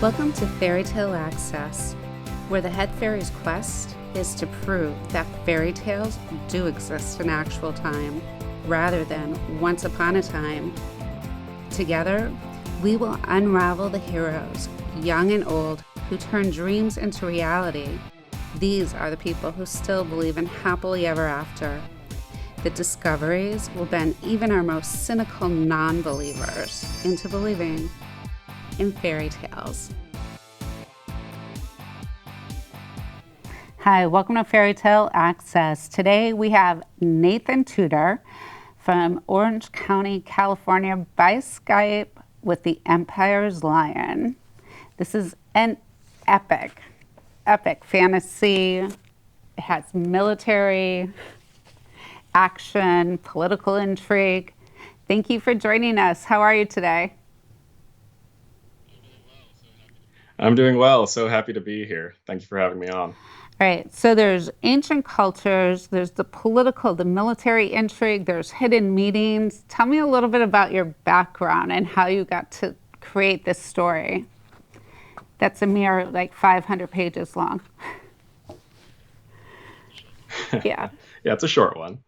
Welcome to Fairy Tale Access, where the head fairy's quest is to prove that fairy tales do exist in actual time, rather than once upon a time. Together, we will unravel the heroes, young and old, who turn dreams into reality. These are the people who still believe in happily ever after. The discoveries will bend even our most cynical non-believers into believing in fairy tales. Hi, welcome to Fairy Tale Access. Today we have Nathan Tudor from Orange County, California by Skype with the Empire's Lion. This is an epic fantasy. It has military, action, political intrigue. Thank you for joining us. How are you today? I'm doing well. So happy to be here. Thank you for having me on. All right, so there's ancient cultures, there's the political, the military intrigue, there's hidden meetings. Tell me a little bit about your background and how you got to create this story. That's a mere 500 pages long. Yeah. Yeah, it's a short one.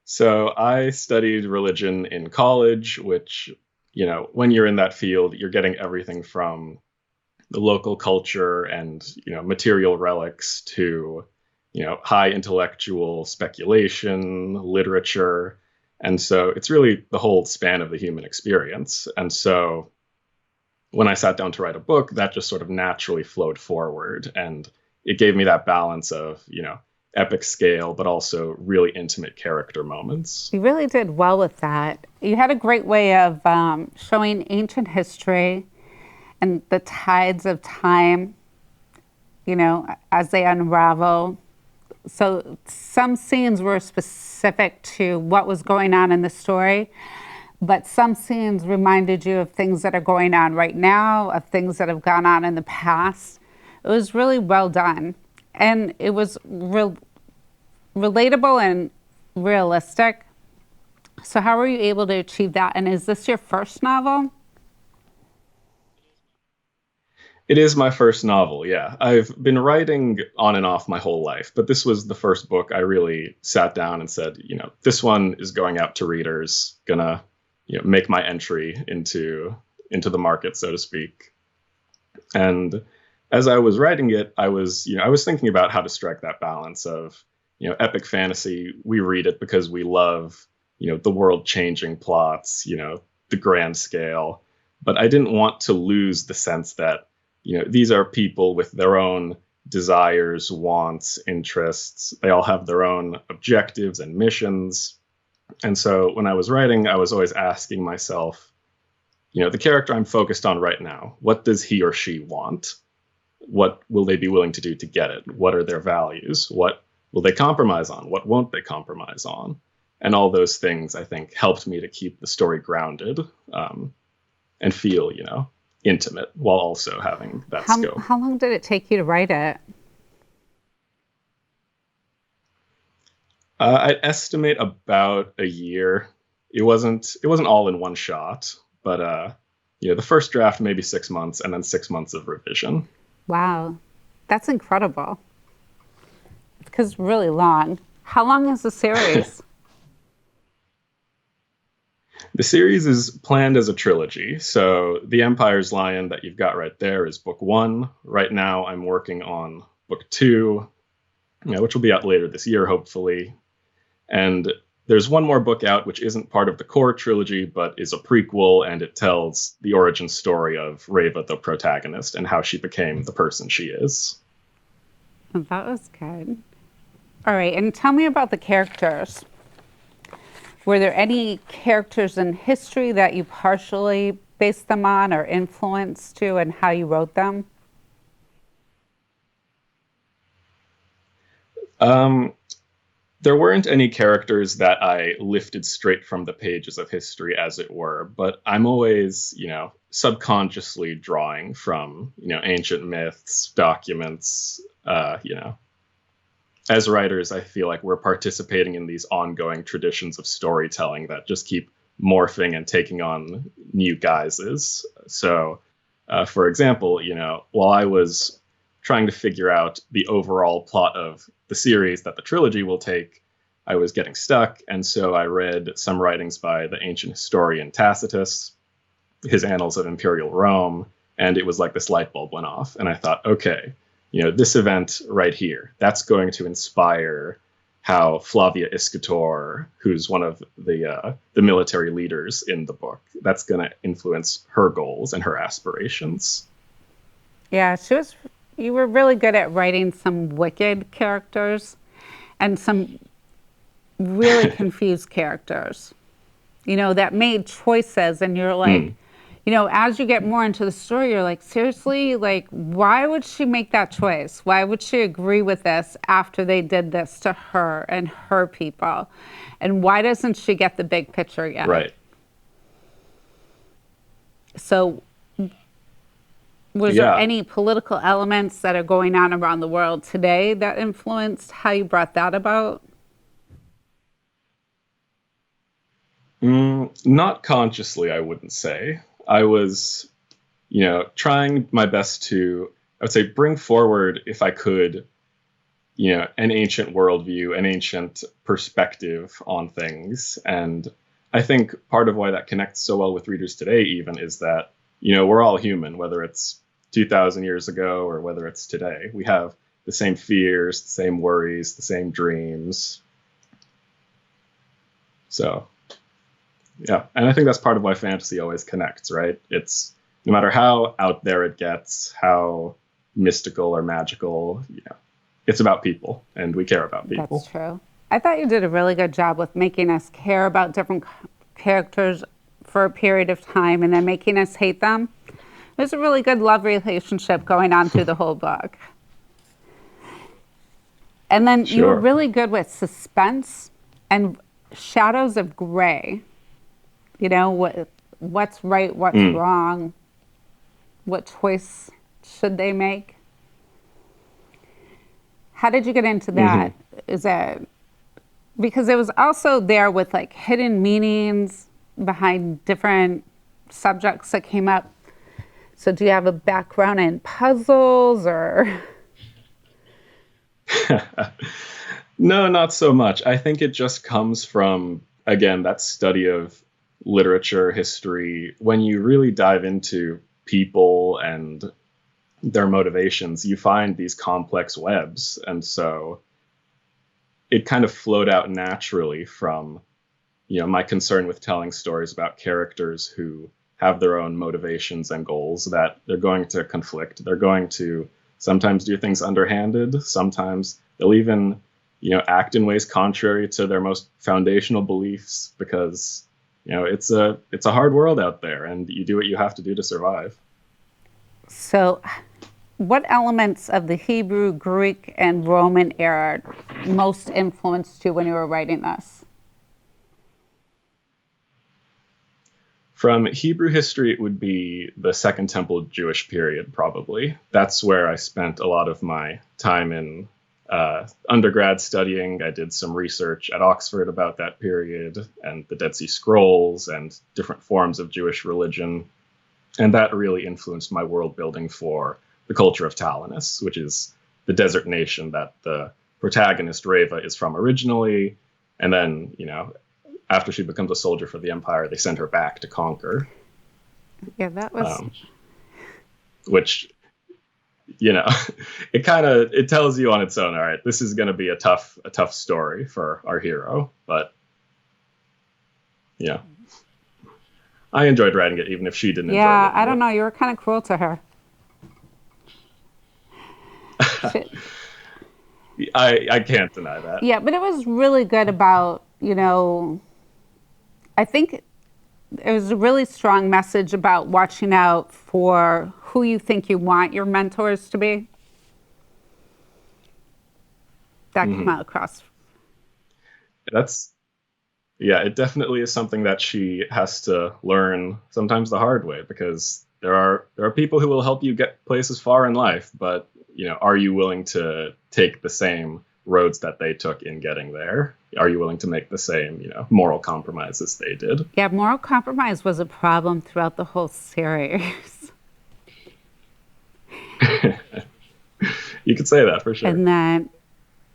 So I studied religion in college, which, when you're in that field, you're getting everything from the local culture and, material relics to, high intellectual speculation, literature. And so it's really the whole span of the human experience. And so when I sat down to write a book, that just sort of naturally flowed forward. And it gave me that balance of, epic scale, but also really intimate character moments. You really did well with that. You had a great way of showing ancient history and the tides of time, as they unravel. So some scenes were specific to what was going on in the story, but some scenes reminded you of things that are going on right now, of things that have gone on in the past. It was really well done. And it was relatable and realistic. So how were you able to achieve that? And is this your first novel? It is my first novel, yeah. I've been writing on and off my whole life, but this was the first book I really sat down and said, this one is going out to readers, gonna, make my entry into the market, so to speak. And as I was writing it, I was thinking about how to strike that balance of, epic fantasy. We read it because we love, the world-changing plots, the grand scale. But I didn't want to lose the sense that, these are people with their own desires, wants, interests. They all have their own objectives and missions. And so when I was writing, I was always asking myself, the character I'm focused on right now, what does he or she want? What will they be willing to do to get it? What are their values? What will they compromise on? What won't they compromise on? And all those things, I think, helped me to keep the story grounded and feel, intimate while also having that scope. How long did it take you to write it? I'd estimate about a year. It wasn't all in one shot, but the first draft maybe 6 months, and then 6 months of revision. Wow, that's incredible. Because it's really long. How long is the series? The series is planned as a trilogy. So The Empire's Lion that you've got right there is book 1. Right now I'm working on book 2, which will be out later this year, hopefully. And there's one more book out, which isn't part of the core trilogy, but is a prequel, and it tells the origin story of Reva, the protagonist, and how she became the person she is. That was good. All right, and tell me about the characters. Were there any characters in history that you partially based them on or influenced to, and how you wrote them? There weren't any characters that I lifted straight from the pages of history, as it were, but I'm always, subconsciously drawing from, ancient myths, documents, As writers, I feel like we're participating in these ongoing traditions of storytelling that just keep morphing and taking on new guises. So For example, while I was trying to figure out the overall plot of the series that the trilogy will take, I was getting stuck. And so I read some writings by the ancient historian Tacitus, his Annals of Imperial Rome, and it was like this light bulb went off. And I thought, okay, this event right here, that's going to inspire how Flavia Iscator, who's one of the military leaders in the book, that's going to influence her goals and her aspirations. Yeah, you were really good at writing some wicked characters and some really confused characters, that made choices, and you're like, as you get more into the story, you're like, seriously, like, why would she make that choice? Why would she agree with this after they did this to her and her people? And why doesn't she get the big picture yet? Right. So was there any political elements that are going on around the world today that influenced how you brought that about? Not consciously, I wouldn't say. I was, trying my best to, I would say, bring forward, if I could, an ancient worldview, an ancient perspective on things. And I think part of why that connects so well with readers today even is that, we're all human, whether it's 2,000 years ago or whether it's today. We have the same fears, the same worries, the same dreams. So, yeah. And I think that's part of why fantasy always connects, right? It's no matter how out there it gets, how mystical or magical, it's about people, and we care about people. That's true. I thought you did a really good job with making us care about different characters for a period of time and then making us hate them. There's a really good love relationship going on through the whole book. And then you were really good with suspense and shadows of gray. What's right, what's wrong, what choice should they make? How did you get into that? Is that because it was also there with like hidden meanings behind different subjects that came up? So do you have a background in puzzles or? No, not so much. I think it just comes from, again, that study of literature, history. When you really dive into people and their motivations, you find these complex webs. And so it kind of flowed out naturally from, my concern with telling stories about characters who have their own motivations and goals, that they're going to conflict. They're going to sometimes do things underhanded. Sometimes they'll even, act in ways contrary to their most foundational beliefs because, it's a hard world out there, and you do what you have to do to survive. So what elements of the Hebrew, Greek, and Roman era most influenced you when you were writing this? From Hebrew history, it would be the Second Temple Jewish period, probably. That's where I spent a lot of my time in undergrad studying. I did some research at Oxford about that period and the Dead Sea Scrolls and different forms of Jewish religion. And that really influenced my world building for the culture of Talanis, which is the desert nation that the protagonist Reva is from originally. And then, after she becomes a soldier for the Empire, they send her back to conquer. Yeah, that was... which, it tells you on its own, all right, this is going to be a tough story for our hero. But, I enjoyed writing it, even if she didn't enjoy it. Yeah, I don't know. You were kind of cruel to her. I can't deny that. Yeah, but it was really good about, I think it was a really strong message about watching out for who you think you want your mentors to be. That came out across. It definitely is something that she has to learn sometimes the hard way, because there are people who will help you get places far in life, but are you willing to take the same roads that they took in getting there? Are you willing to make the same, moral compromises they did? Yeah, moral compromise was a problem throughout the whole series. You could say that for sure. And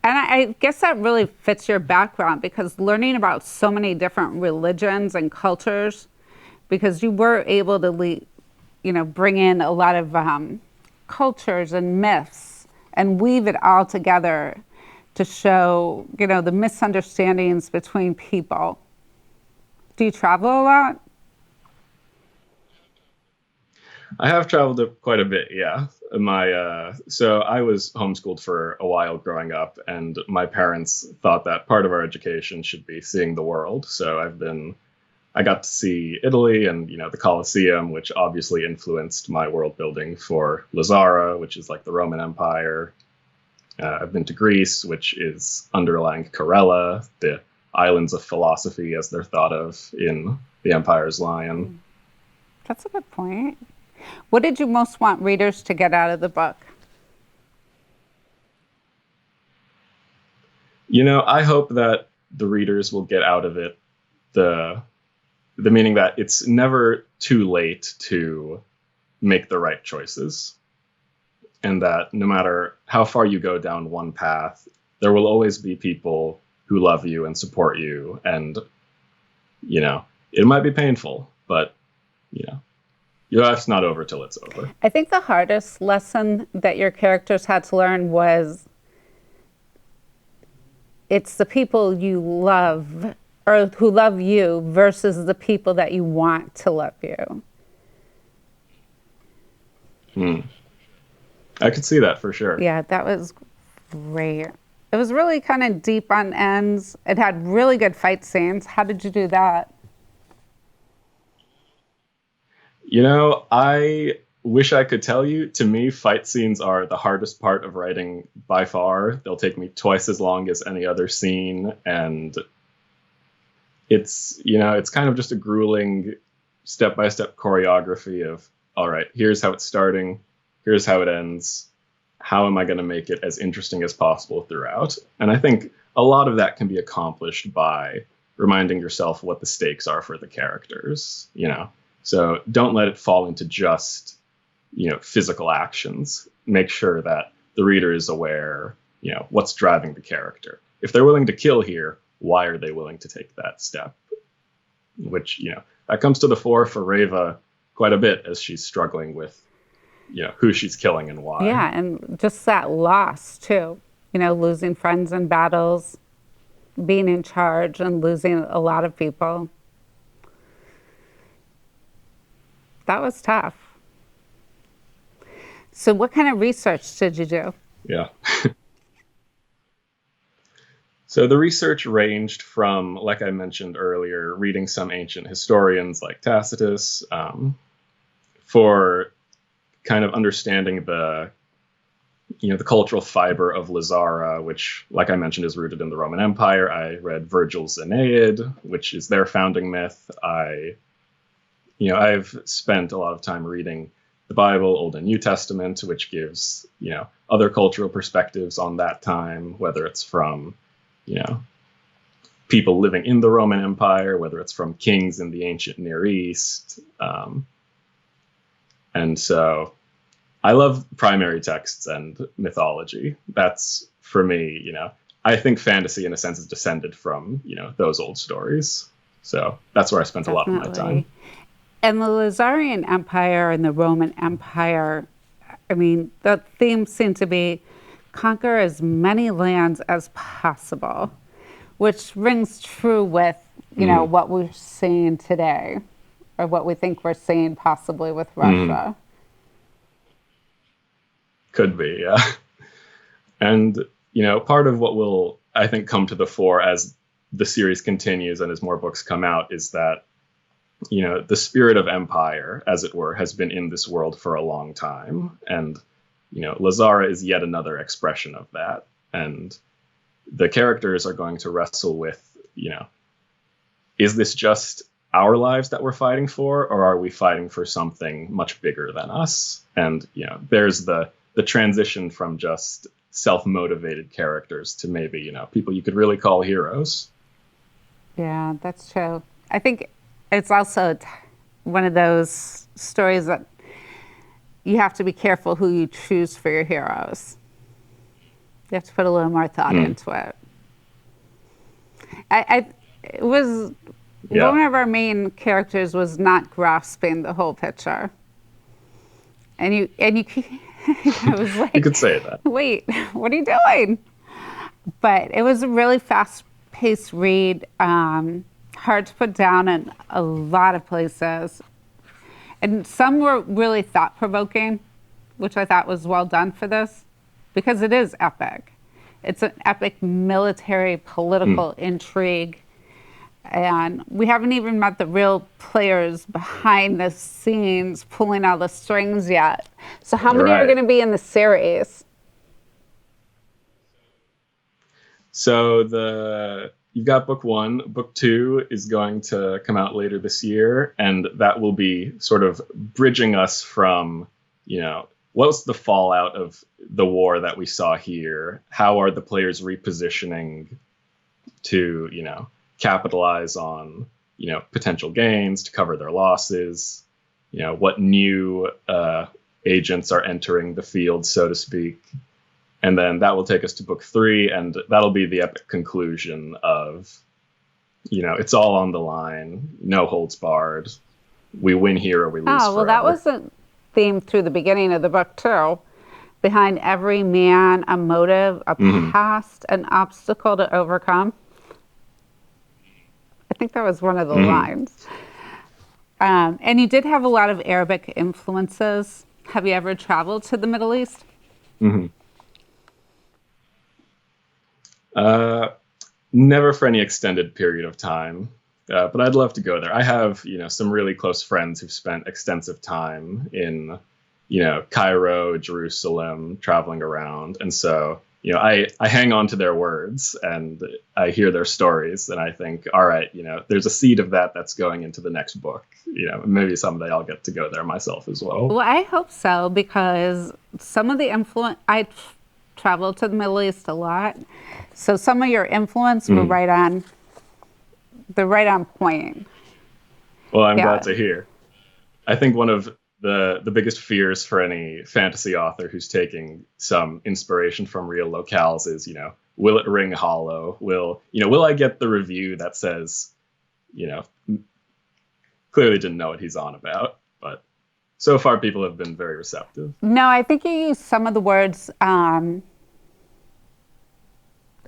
I guess that really fits your background, because learning about so many different religions and cultures, because you were able to bring in a lot of cultures and myths and weave it all together to show, the misunderstandings between people. Do you travel a lot? I have traveled quite a bit, yeah. So I was homeschooled for a while growing up, and my parents thought that part of our education should be seeing the world. So I got to see Italy and, the Colosseum, which obviously influenced my world building for Lazara, which is like the Roman Empire. I've been to Greece, which is underlying Corella, the islands of philosophy as they're thought of in The Empire's Lion. That's a good point. What did you most want readers to get out of the book? I hope that the readers will get out of it the meaning that it's never too late to make the right choices. And that no matter how far you go down one path, there will always be people who love you and support you. And, it might be painful, but, your life's not over till it's over. I think the hardest lesson that your characters had to learn was it's the people you love or who love you versus the people that you want to love you. I could see that for sure. Yeah, that was great. It was really kind of deep on ends. It had really good fight scenes. How did you do that? I wish I could tell you. To me, fight scenes are the hardest part of writing by far. They'll take me twice as long as any other scene. And it's kind of just a grueling step-by-step choreography of, all right, here's how it's starting. Here's how it ends. How am I going to make it as interesting as possible throughout? And I think a lot of that can be accomplished by reminding yourself what the stakes are for the characters, So don't let it fall into just, physical actions. Make sure that the reader is aware, what's driving the character. If they're willing to kill here, why are they willing to take that step? Which, that comes to the fore for Reva quite a bit as she's struggling with, who she's killing and why. Yeah, and just that loss, too. Losing friends in battles, being in charge and losing a lot of people. That was tough. So what kind of research did you do? Yeah. So the research ranged from, like I mentioned earlier, reading some ancient historians like Tacitus for kind of understanding the cultural fiber of Lazara, which, like I mentioned, is rooted in the Roman Empire. I read Virgil's Aeneid, which is their founding myth. I've spent a lot of time reading the Bible, Old and New Testament, which gives, other cultural perspectives on that time, whether it's from, people living in the Roman Empire, whether it's from kings in the ancient Near East. And so I love primary texts and mythology. That's, for me, I think fantasy, in a sense, is descended from, those old stories. So that's where I spent Definitely. a lot of my time. And the Lazarian Empire and the Roman Empire, the theme seemed to be conquer as many lands as possible, which rings true with, what we're seeing today, or what we think we're seeing possibly with Russia. Could be, yeah. And, part of what will, I think, come to the fore as the series continues and as more books come out is that, the spirit of empire, as it were, has been in this world for a long time. And, Lazara is yet another expression of that. And the characters are going to wrestle with, is this just our lives that we're fighting for, or are we fighting for something much bigger than us? And, there's the transition from just self-motivated characters to maybe, people you could really call heroes. Yeah, that's true. I think it's also one of those stories that you have to be careful who you choose for your heroes. You have to put a little more thought into it. It was one of our main characters was not grasping the whole picture, and you I was like, you could say that. Wait, what are you doing? But it was a really fast-paced read, hard to put down in a lot of places, and some were really thought-provoking, which I thought was well done for this, because it is epic. It's an epic military political intrigue. And we haven't even met the real players behind the scenes pulling all the strings yet. So how many are going to be in the series? So you've got book 1. Book 2 is going to come out later this year, and that will be sort of bridging us from, what's the fallout of the war that we saw here? How are the players repositioning to, capitalize on, potential gains, to cover their losses? What new agents are entering the field, so to speak. And then that will take us to book 3, and that'll be the epic conclusion of, it's all on the line, no holds barred. We win here or we lose forever. Well, that was a theme through the beginning of the book, too. Behind every man, a motive, a past, an obstacle to overcome. I think that was one of the lines. And you did have a lot of Arabic influences. Have you ever traveled to the Middle East? Never for any extended period of time, but I'd love to go there. I have, some really close friends who've spent extensive time in, Cairo, Jerusalem, traveling around. And so, I hang on to their words and I hear their stories and I think, all right, there's a seed of that's going into the next book. Maybe someday I'll get to go there myself as well. Well, I hope so, because some of the influence, I traveled to the Middle East a lot. So some of your influence were right on point. Well, I'm glad to hear. I think one of the biggest fears for any fantasy author who's taking some inspiration from real locales is, will it ring hollow? Will I get the review that says, clearly didn't know what he's on about, but so far people have been very receptive. No, I think you use some of the words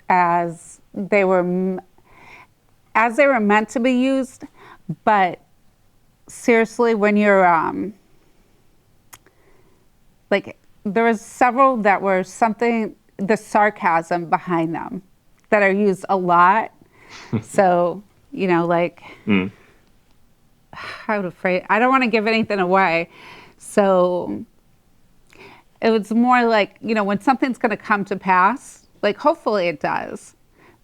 as they were meant to be used, but seriously, when you're there was several that were the sarcasm behind them that are used a lot. So, how to phrase, I don't want to give anything away. So it was more like, when something's going to come to pass, hopefully it does.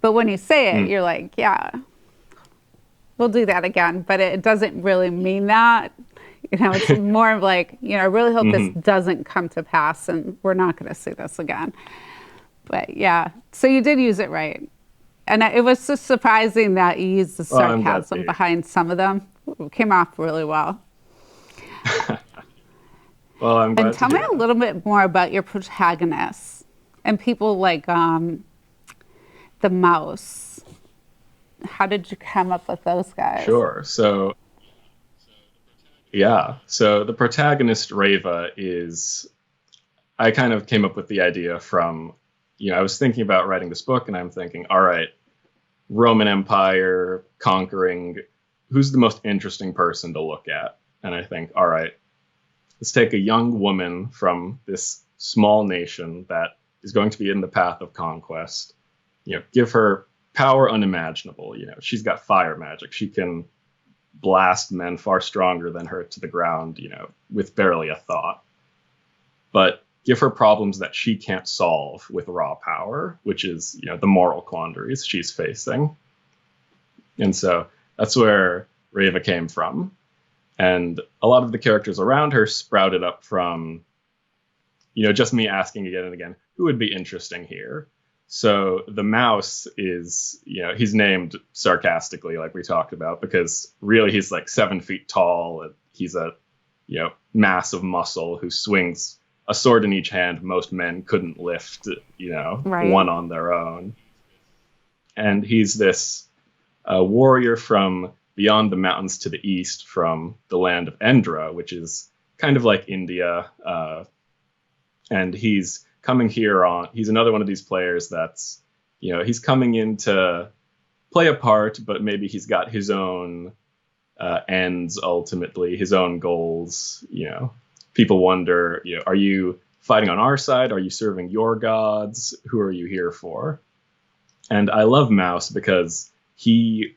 But when you say it, you're like, yeah, we'll do that again. But it doesn't really mean that. It's more of like, I really hope this doesn't come to pass and we're not going to see this again. But yeah, so you did use it right. And it was just surprising that you used the sarcasm behind some of them. It came off really well. Well, I'm glad. And tell me a little bit more about your protagonists and people like the mouse. How did you come up with those guys? Sure. So the protagonist, Reva, I kind of came up with the idea from, I was thinking about writing this book and I'm thinking, all right, Roman Empire, conquering, who's the most interesting person to look at? And I think, all right, let's take a young woman from this small nation that is going to be in the path of conquest, give her power unimaginable. She's got fire magic. She can blast men far stronger than her to the ground, with barely a thought. But give her problems that she can't solve with raw power, which is, the moral quandaries she's facing. And so that's where Reva came from. And a lot of the characters around her sprouted up from, just me asking again and again, who would be interesting here? So the mouse is, he's named sarcastically, like we talked about, because really he's like 7 feet tall. He's a, mass of muscle who swings a sword in each hand, most men couldn't lift, Right. one on their own. And he's this warrior from beyond the mountains to the east, from the land of Endra, which is kind of like India. And he's coming here on, he's another one of these players that's, he's coming in to play a part, but maybe he's got his own ends, ultimately, his own goals. People wonder, are you fighting on our side? Are you serving your gods? Who are you here for? And I love Mouse because he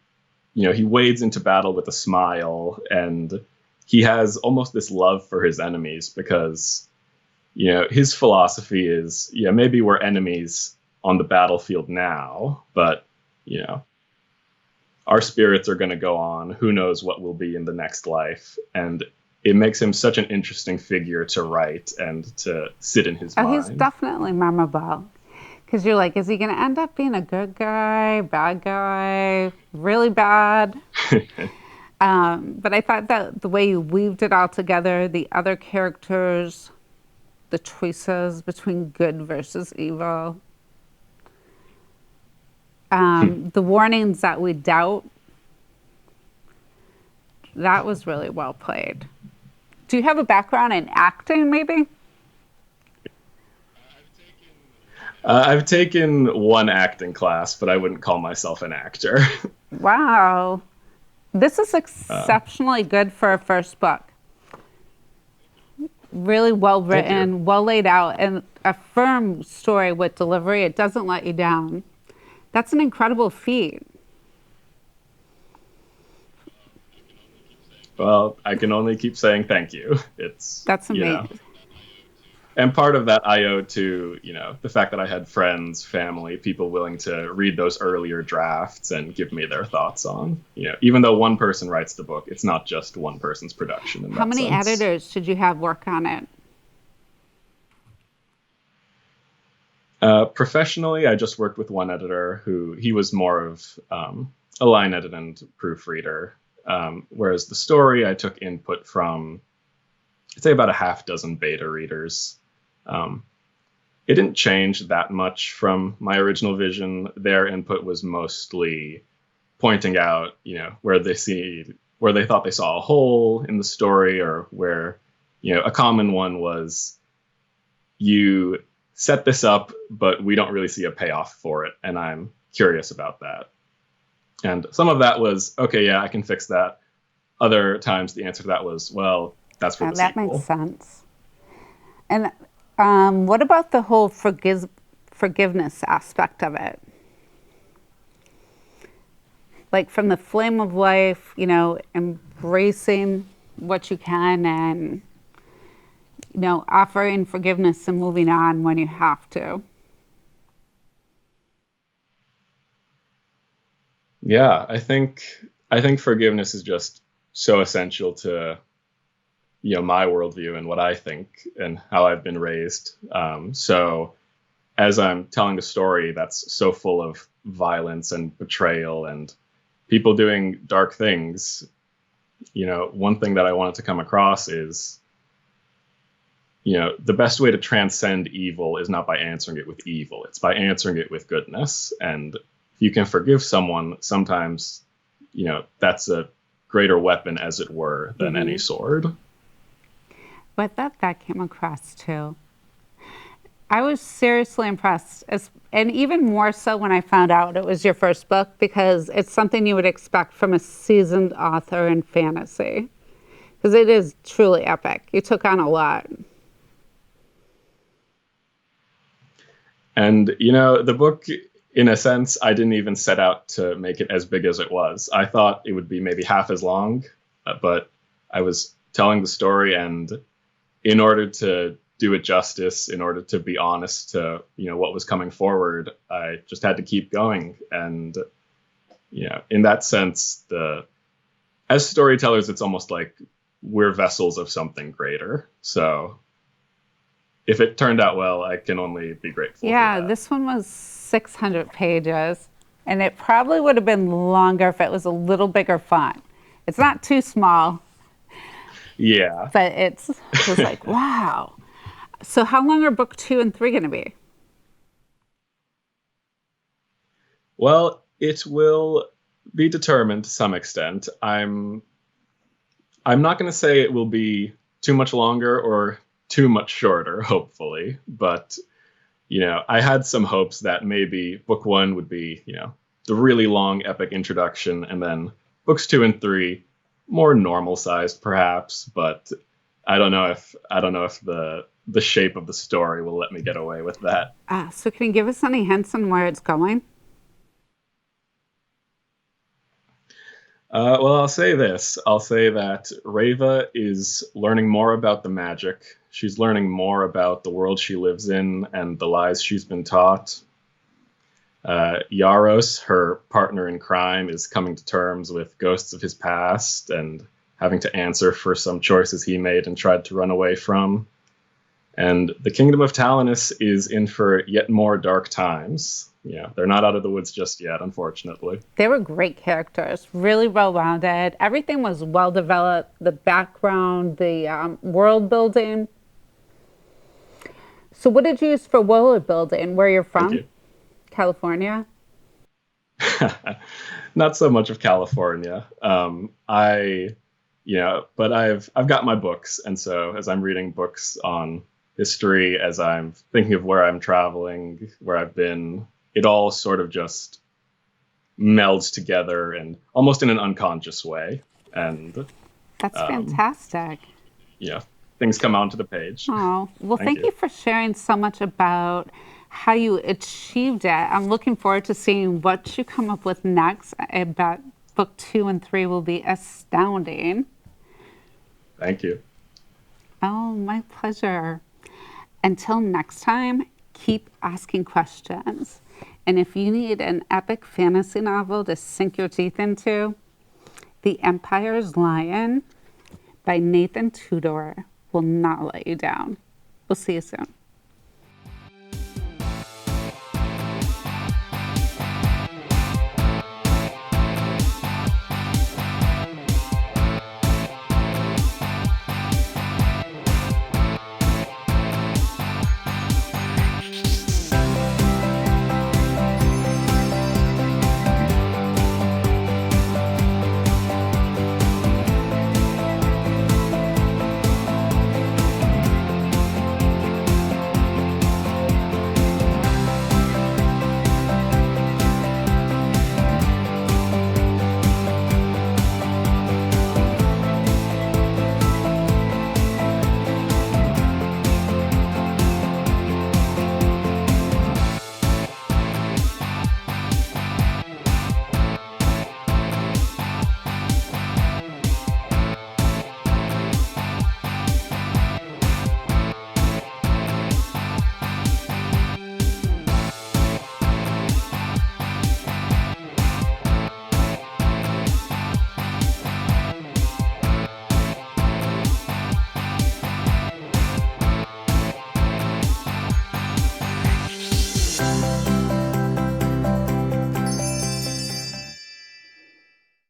wades into battle with a smile, and he has almost this love for his enemies because, his philosophy is, maybe we're enemies on the battlefield now, but, our spirits are going to go on. Who knows what will be in the next life? And it makes him such an interesting figure to write and to sit in his mind. He's definitely memorable. Because you're like, is he going to end up being a good guy, bad guy, really bad? But I thought that the way you weaved it all together, the other characters, the choices between good versus evil, the warnings that we doubt, that was really well played. Do you have a background in acting, maybe? I've taken one acting class, but I wouldn't call myself an actor. Wow. This is exceptionally good for a first book. Really well written, well laid out, and a firm story with delivery. It doesn't let you down. That's an incredible feat. Well, I can only keep saying thank you. That's amazing. And part of that I owe to, the fact that I had friends, family, people willing to read those earlier drafts and give me their thoughts on, even though one person writes the book, it's not just one person's production. How many editors did you have work on it? Professionally, I just worked with one editor he was more of a line edit and proofreader. Whereas the story, I took input from, I'd say, about a half dozen beta readers. It didn't change that much from my original vision. Their input was mostly pointing out, where they thought they saw a hole in the story, or where, a common one was, you set this up, but we don't really see a payoff for it, and I'm curious about that. And some of that was, okay, yeah, I can fix that. Other times the answer to that was, well, that's for the that sequel. Makes sense. And what about the whole forgiveness aspect of it? Like, from the flame of life, embracing what you can and, offering forgiveness and moving on when you have to. Yeah, I think forgiveness is just so essential to, my worldview and what I think and how I've been raised. So as I'm telling a story that's so full of violence and betrayal and people doing dark things, one thing that I wanted to come across is, the best way to transcend evil is not by answering it with evil. It's by answering it with goodness. And if you can forgive someone, sometimes, that's a greater weapon, as it were, than any sword. But that came across too. I was seriously impressed, and even more so when I found out it was your first book, because it's something you would expect from a seasoned author in fantasy. Because it is truly epic. You took on a lot. And, the book, in a sense, I didn't even set out to make it as big as it was. I thought it would be maybe half as long, but I was telling the story, and in order to do it justice, in order to be honest to, what was coming forward, I just had to keep going. And, in that sense, as storytellers, it's almost like we're vessels of something greater. So if it turned out well, I can only be grateful. Yeah, this one was 600 pages, and it probably would have been longer if it was a little bigger font. It's not too small. Yeah. But it was like, wow. So how long are book 2 and 3 going to be? Well, it will be determined to some extent. I'm not going to say it will be too much longer or too much shorter, hopefully, but I had some hopes that maybe book 1 would be, the really long epic introduction, and then books 2 and 3 more normal sized perhaps, but I don't know if the shape of the story will let me get away with that. So can you give us any hints on where it's going? Well, I'll say this. I'll say that Reva is learning more about the magic. She's learning more about the world she lives in and the lies she's been taught. Yaros, her partner in crime, is coming to terms with ghosts of his past and having to answer for some choices he made and tried to run away from. And the kingdom of Talanus is in for yet more dark times. They're not out of the woods just yet, unfortunately. They were great characters, really well-rounded. Everything was well-developed. The background, the world building. So what did you use for world building? Where you're from? Thank California? you. Not so much of California. But I've got my books, and so as I'm reading books on history, as I'm thinking of where I'm traveling, where I've been, it all sort of just melds together and almost in an unconscious way. And That's fantastic. Things come onto the page. Oh, well, thank you for sharing so much about how you achieved it. I'm looking forward to seeing what you come up with next. I bet book 2 and 3 will be astounding. Thank you. Oh, my pleasure. Until next time, keep asking questions. And if you need an epic fantasy novel to sink your teeth into, The Empire's Lion by Nathan Tudor will not let you down. We'll see you soon.